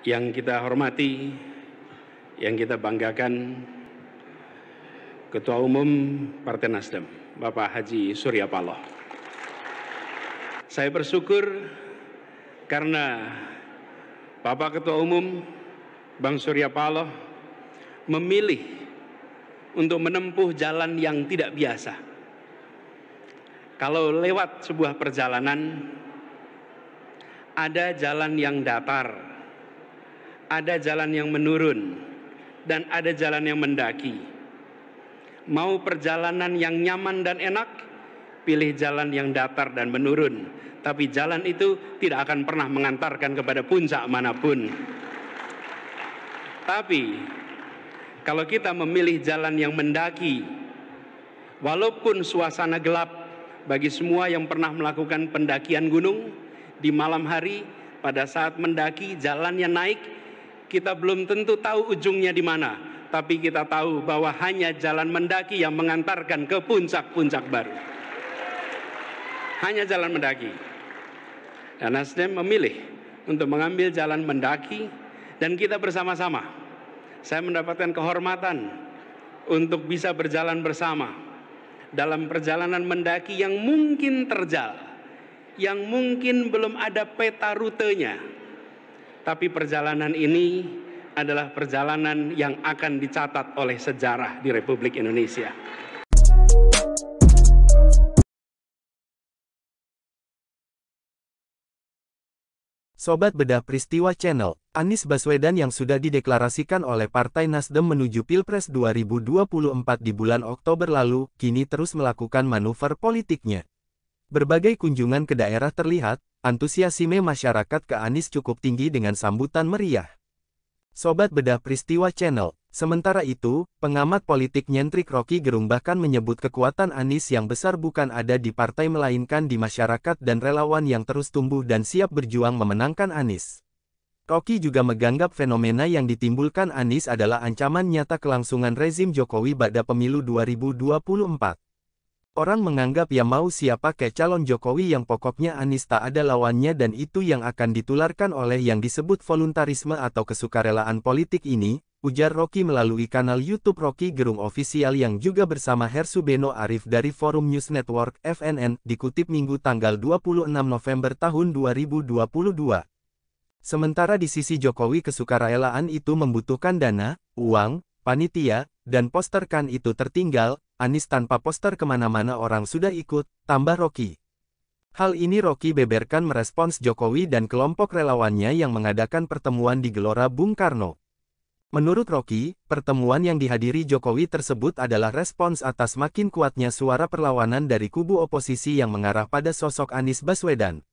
Yang kita hormati, yang kita banggakan, Ketua Umum Partai Nasdem, Bapak Haji Surya Paloh. Saya bersyukur karena Bapak Ketua Umum, Bang Surya Paloh, memilih untuk menempuh jalan yang tidak biasa. Kalau lewat sebuah perjalanan, ada jalan yang datar, ada jalan yang menurun, dan ada jalan yang mendaki. Mau perjalanan yang nyaman dan enak, pilih jalan yang datar dan menurun. Tapi jalan itu tidak akan pernah mengantarkan kepada puncak manapun. Tapi kalau kita memilih jalan yang mendaki, walaupun suasana gelap bagi semua yang pernah melakukan pendakian gunung, di malam hari pada saat mendaki jalannya naik, kita belum tentu tahu ujungnya di mana, tapi kita tahu bahwa hanya jalan mendaki yang mengantarkan ke puncak-puncak baru. Hanya jalan mendaki. Dan Nasdem memilih untuk mengambil jalan mendaki, dan kita bersama-sama. Saya mendapatkan kehormatan untuk bisa berjalan bersama dalam perjalanan mendaki yang mungkin terjal, yang mungkin belum ada peta rutenya. Tapi perjalanan ini adalah perjalanan yang akan dicatat oleh sejarah di Republik Indonesia. Sobat Bedah Peristiwa Channel, Anies Baswedan yang sudah dideklarasikan oleh Partai Nasdem menuju Pilpres 2024 di bulan Oktober lalu, kini terus melakukan manuver politiknya. Berbagai kunjungan ke daerah terlihat, antusiasme masyarakat ke Anies cukup tinggi dengan sambutan meriah. Sobat Bedah Peristiwa Channel, sementara itu, pengamat politik nyentrik Rocky Gerung bahkan menyebut kekuatan Anies yang besar bukan ada di partai melainkan di masyarakat dan relawan yang terus tumbuh dan siap berjuang memenangkan Anies. Rocky juga menganggap fenomena yang ditimbulkan Anies adalah ancaman nyata kelangsungan rezim Jokowi pada pemilu 2024. Orang menganggap ya mau siapa ke calon Jokowi yang pokoknya Anies tak ada lawannya dan itu yang akan ditularkan oleh yang disebut voluntarisme atau kesukarelaan politik ini, ujar Rocky melalui kanal YouTube Rocky Gerung Official yang juga bersama Hersu Beno Arif dari Forum News Network FNN, dikutip Minggu tanggal 26 November tahun 2022. Sementara di sisi Jokowi kesukarelaan itu membutuhkan dana, uang, panitia, dan poster kan itu tertinggal, Anies tanpa poster kemana-mana orang sudah ikut, tambah Rocky. Hal ini Rocky beberkan merespons Jokowi dan kelompok relawannya yang mengadakan pertemuan di Gelora Bung Karno. Menurut Rocky, pertemuan yang dihadiri Jokowi tersebut adalah respons atas makin kuatnya suara perlawanan dari kubu oposisi yang mengarah pada sosok Anies Baswedan.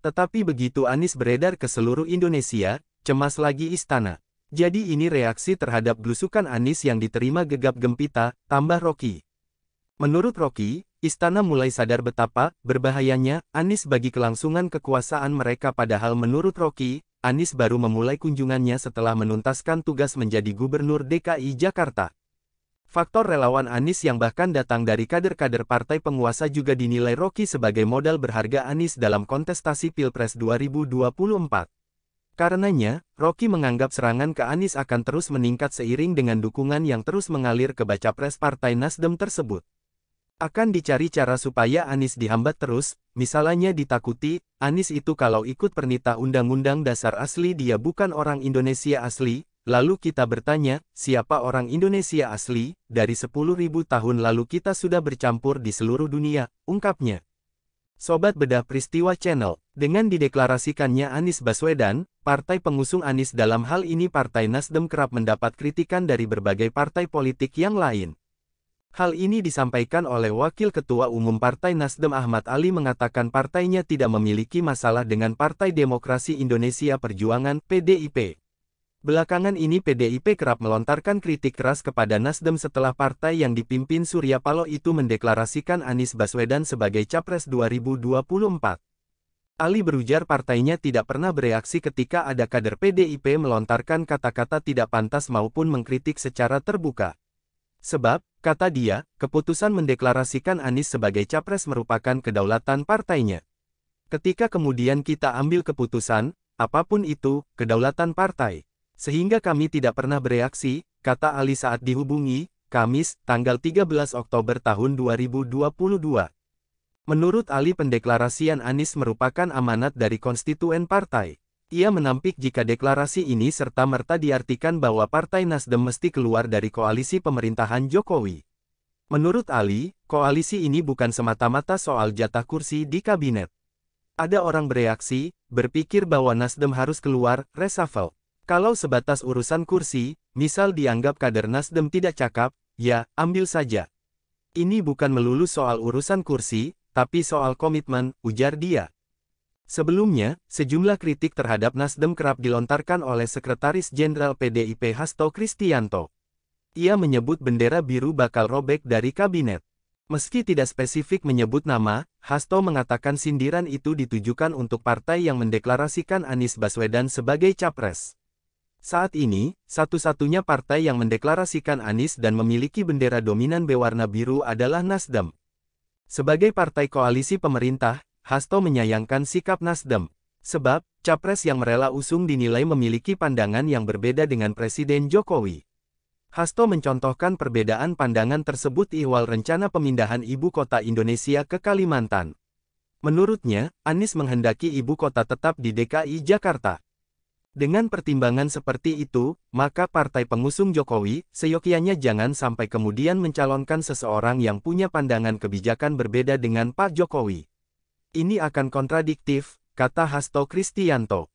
Tetapi begitu Anies beredar ke seluruh Indonesia, cemas lagi istana. Jadi ini reaksi terhadap blusukan Anies yang diterima gegap gempita, tambah Rocky. Menurut Rocky, istana mulai sadar betapa berbahayanya Anies bagi kelangsungan kekuasaan mereka padahal menurut Rocky, Anies baru memulai kunjungannya setelah menuntaskan tugas menjadi Gubernur DKI Jakarta. Faktor relawan Anies yang bahkan datang dari kader-kader partai penguasa juga dinilai Rocky sebagai modal berharga Anies dalam kontestasi Pilpres 2024. Karenanya, Rocky menganggap serangan ke Anies akan terus meningkat seiring dengan dukungan yang terus mengalir ke baca pres Partai Nasdem tersebut. Akan dicari cara supaya Anies dihambat terus, misalnya ditakuti, Anies itu kalau ikut pernita Undang-Undang Dasar asli dia bukan orang Indonesia asli, lalu kita bertanya, siapa orang Indonesia asli? Dari 10.000 tahun lalu kita sudah bercampur di seluruh dunia, ungkapnya. Sobat Bedah Peristiwa Channel, dengan dideklarasikannya Anies Baswedan, partai pengusung Anies dalam hal ini Partai Nasdem kerap mendapat kritikan dari berbagai partai politik yang lain. Hal ini disampaikan oleh Wakil Ketua Umum Partai Nasdem Ahmad Ali mengatakan partainya tidak memiliki masalah dengan Partai Demokrasi Indonesia Perjuangan (PDIP). Belakangan ini PDIP kerap melontarkan kritik keras kepada Nasdem setelah partai yang dipimpin Surya Paloh itu mendeklarasikan Anies Baswedan sebagai Capres 2024. Ali berujar partainya tidak pernah bereaksi ketika ada kader PDIP melontarkan kata-kata tidak pantas maupun mengkritik secara terbuka. Sebab, kata dia, keputusan mendeklarasikan Anies sebagai Capres merupakan kedaulatan partainya. Ketika kemudian kita ambil keputusan, apapun itu, kedaulatan partai. Sehingga kami tidak pernah bereaksi, kata Ali saat dihubungi, Kamis, tanggal 13 Oktober tahun 2022. Menurut Ali, pendeklarasian Anies merupakan amanat dari konstituen partai. Ia menampik jika deklarasi ini serta-merta diartikan bahwa Partai Nasdem mesti keluar dari koalisi pemerintahan Jokowi. Menurut Ali, koalisi ini bukan semata-mata soal jatah kursi di kabinet. Ada orang bereaksi, berpikir bahwa Nasdem harus keluar, reshuffle. Kalau sebatas urusan kursi, misal dianggap kader Nasdem tidak cakap, ya, ambil saja. Ini bukan melulu soal urusan kursi, tapi soal komitmen, ujar dia. Sebelumnya, sejumlah kritik terhadap Nasdem kerap dilontarkan oleh Sekretaris Jenderal PDIP Hasto Kristianto. Ia menyebut bendera biru bakal robek dari kabinet. Meski tidak spesifik menyebut nama, Hasto mengatakan sindiran itu ditujukan untuk partai yang mendeklarasikan Anies Baswedan sebagai capres. Saat ini, satu-satunya partai yang mendeklarasikan Anies dan memiliki bendera dominan berwarna biru adalah Nasdem. Sebagai partai koalisi pemerintah, Hasto menyayangkan sikap Nasdem. Sebab, capres yang merela usung dinilai memiliki pandangan yang berbeda dengan Presiden Jokowi. Hasto mencontohkan perbedaan pandangan tersebut ihwal rencana pemindahan ibu kota Indonesia ke Kalimantan. Menurutnya, Anies menghendaki ibu kota tetap di DKI Jakarta. Dengan pertimbangan seperti itu, maka partai pengusung Jokowi, seyogyanya jangan sampai kemudian mencalonkan seseorang yang punya pandangan kebijakan berbeda dengan Pak Jokowi. Ini akan kontradiktif, kata Hasto Kristianto.